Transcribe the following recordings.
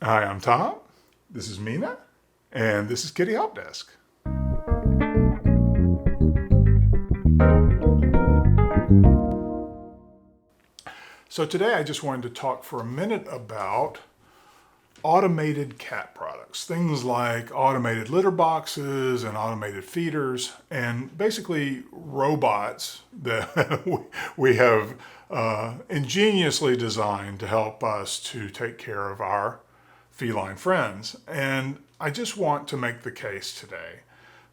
Hi, I'm Tom. This is Mina, and this is Kitty Help Desk. So today I just wanted to talk for a minute about automated cat products, things like automated litter boxes and automated feeders, and basically robots that we have ingeniously designed to help us to take care of our feline friends. And I just want to make the case today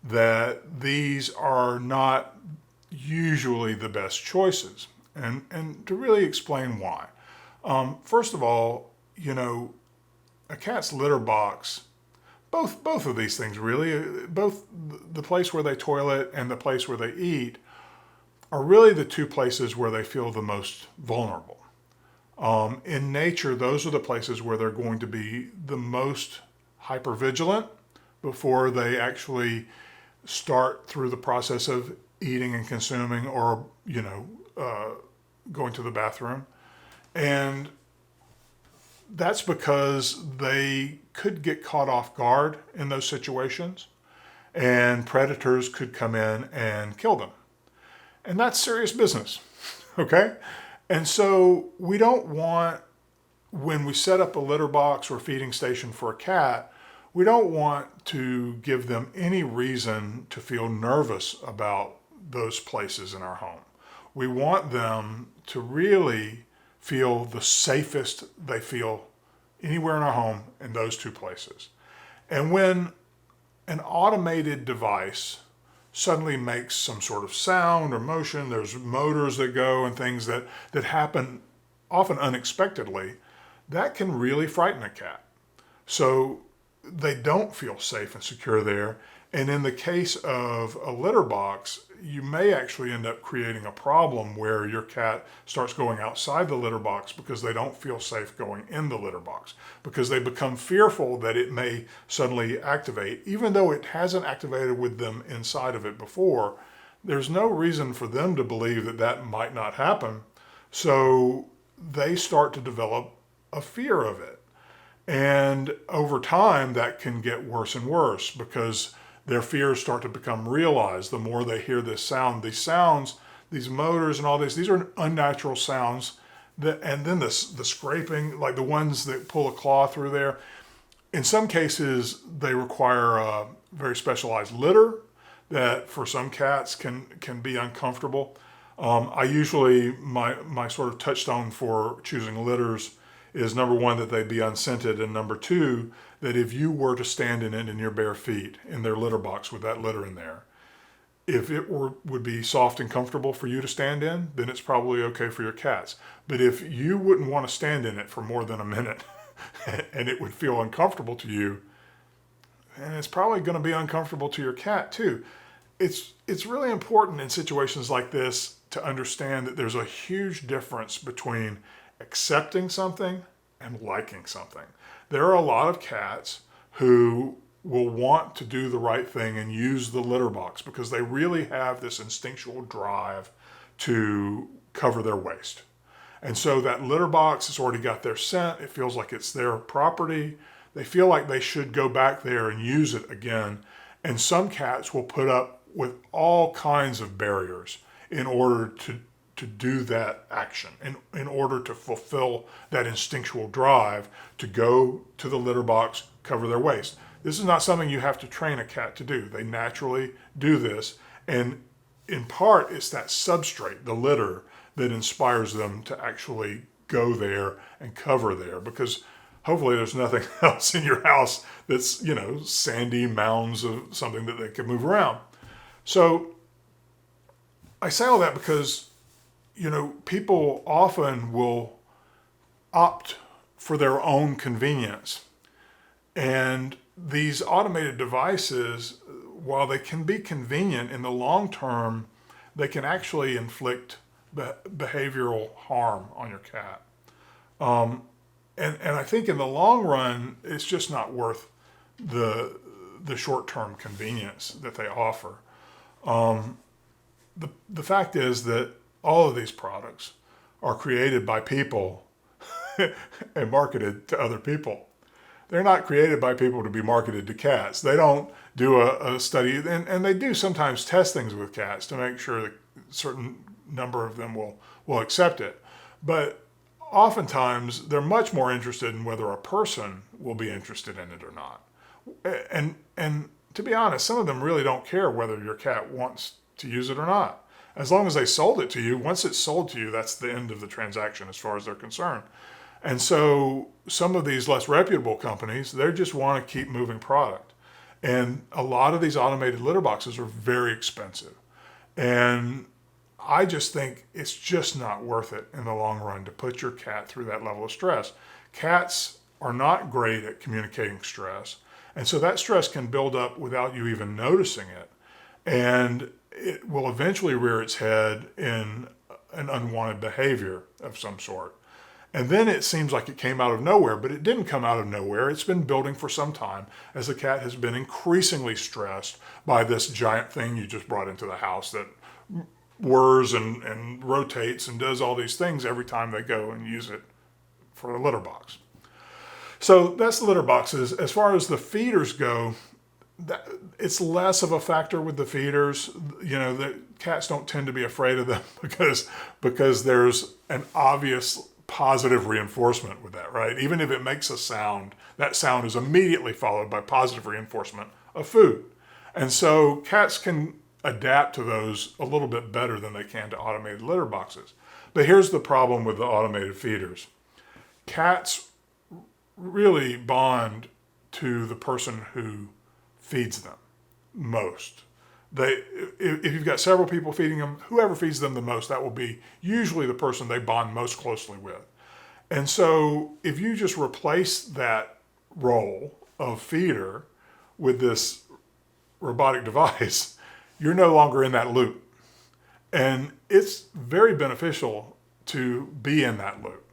that these are not usually the best choices, and to really explain why. First of all, a cat's litter box, both of these things really, both the place where they toilet and the place where they eat, are really the two places where they feel the most vulnerable. In nature, those are the places where they're going to be the most hypervigilant before they actually start through the process of eating and consuming, or going to the bathroom. And that's because they could get caught off guard in those situations, and predators could come in and kill them. And that's serious business, okay? And so we don't want, when we set up a litter box or feeding station for a cat, we don't want to give them any reason to feel nervous about those places in our home. We want them to really feel the safest they feel anywhere in our home in those two places. And when an automated device suddenly makes some sort of sound or motion, there's motors that go and things that happen often unexpectedly, that can really frighten a cat. So they don't feel safe and secure there. And in the case of a litter box, you may actually end up creating a problem where your cat starts going outside the litter box because they don't feel safe going in the litter box, because they become fearful that it may suddenly activate. Even though it hasn't activated with them inside of it before, there's no reason for them to believe that that might not happen. So they start to develop a fear of it. And over time, that can get worse and worse because their fears start to become realized the more they hear this sound. These sounds, these motors and all this, these are unnatural sounds. And then the scraping, like the ones that pull a claw through there. In some cases, they require a very specialized litter that for some cats can be uncomfortable. I usually, my sort of touchstone for choosing litters is number one, that they be unscented, and number two, that if you were to stand in it in your bare feet in their litter box with that litter in there, if it would be soft and comfortable for you to stand in, then it's probably okay for your cats. But if you wouldn't want to stand in it for more than a minute and it would feel uncomfortable to you, and it's probably going to be uncomfortable to your cat too. It's really important in situations like this to understand that there's a huge difference between accepting something and liking something. There are a lot of cats who will want to do the right thing and use the litter box because they really have this instinctual drive to cover their waste. And so that litter box has already got their scent. It feels like it's their property. They feel like they should go back there and use it again. And some cats will put up with all kinds of barriers in order to do that action, in order to fulfill that instinctual drive to go to the litter box, cover their waste. This is not something you have to train a cat to do. They naturally do this. And in part, it's that substrate, the litter, that inspires them to actually go there and cover there, because hopefully there's nothing else in your house that's, sandy mounds of something that they can move around. So I say all that because people often will opt for their own convenience. And these automated devices, while they can be convenient in the long term, they can actually inflict behavioral harm on your cat. And I think in the long run, it's just not worth the short-term convenience that they offer. The fact is that all of these products are created by people and marketed to other people. they're not created by people to be marketed to cats. They don't do a study, and they do sometimes test things with cats to make sure that a certain number of them will accept it. But oftentimes, they're much more interested in whether a person will be interested in it or not. And to be honest, some of them really don't care whether your cat wants to use it or not. As long as they sold it to you, once it's sold to you, that's the end of the transaction as far as they're concerned. And so some of these less reputable companies, they just want to keep moving product. And a lot of these automated litter boxes are very expensive. And I just think it's just not worth it in the long run to put your cat through that level of stress. Cats are not great at communicating stress. And so that stress can build up without you even noticing it. And it will eventually rear its head in an unwanted behavior of some sort. And then it seems like it came out of nowhere, but it didn't come out of nowhere. It's been building for some time as the cat has been increasingly stressed by this giant thing you just brought into the house that whirs and rotates and does all these things every time they go and use it for a litter box. So that's the litter boxes. As far as the feeders go, it's less of a factor with the feeders. The cats don't tend to be afraid of them because there's an obvious positive reinforcement with that, right? Even if it makes a sound, that sound is immediately followed by positive reinforcement of food. And so cats can adapt to those a little bit better than they can to automated litter boxes. But here's the problem with the automated feeders. Cats really bond to the person who feeds them most. If you've got several people feeding them, whoever feeds them the most, that will be usually the person they bond most closely with. And so if you just replace that role of feeder with this robotic device, you're no longer in that loop. And it's very beneficial to be in that loop.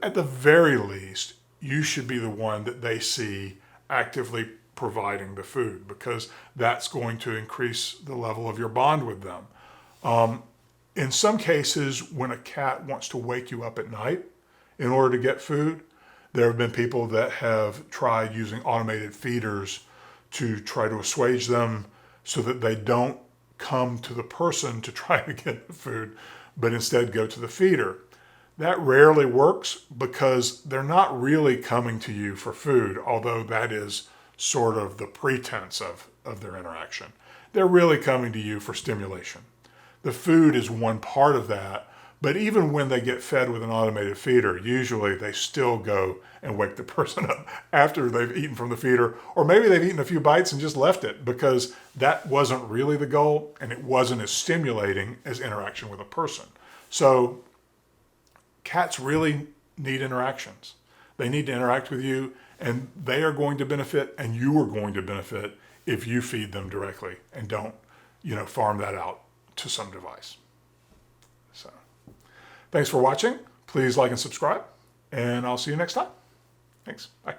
At the very least, you should be the one that they see actively providing the food, because that's going to increase the level of your bond with them. In some cases, when a cat wants to wake you up at night in order to get food, there have been people that have tried using automated feeders to try to assuage them so that they don't come to the person to try to get the food, but instead go to the feeder. That rarely works because they're not really coming to you for food, although that is sort of the pretense of their interaction. They're really coming to you for stimulation. The food is one part of that, but even when they get fed with an automated feeder, usually they still go and wake the person up after they've eaten from the feeder, or maybe they've eaten a few bites and just left it because that wasn't really the goal and it wasn't as stimulating as interaction with a person. So cats really need interactions. They need to interact with you, and they are going to benefit, and you are going to benefit if you feed them directly and don't, farm that out to some device. So, thanks for watching. Please like and subscribe, and I'll see you next time. Thanks. Bye.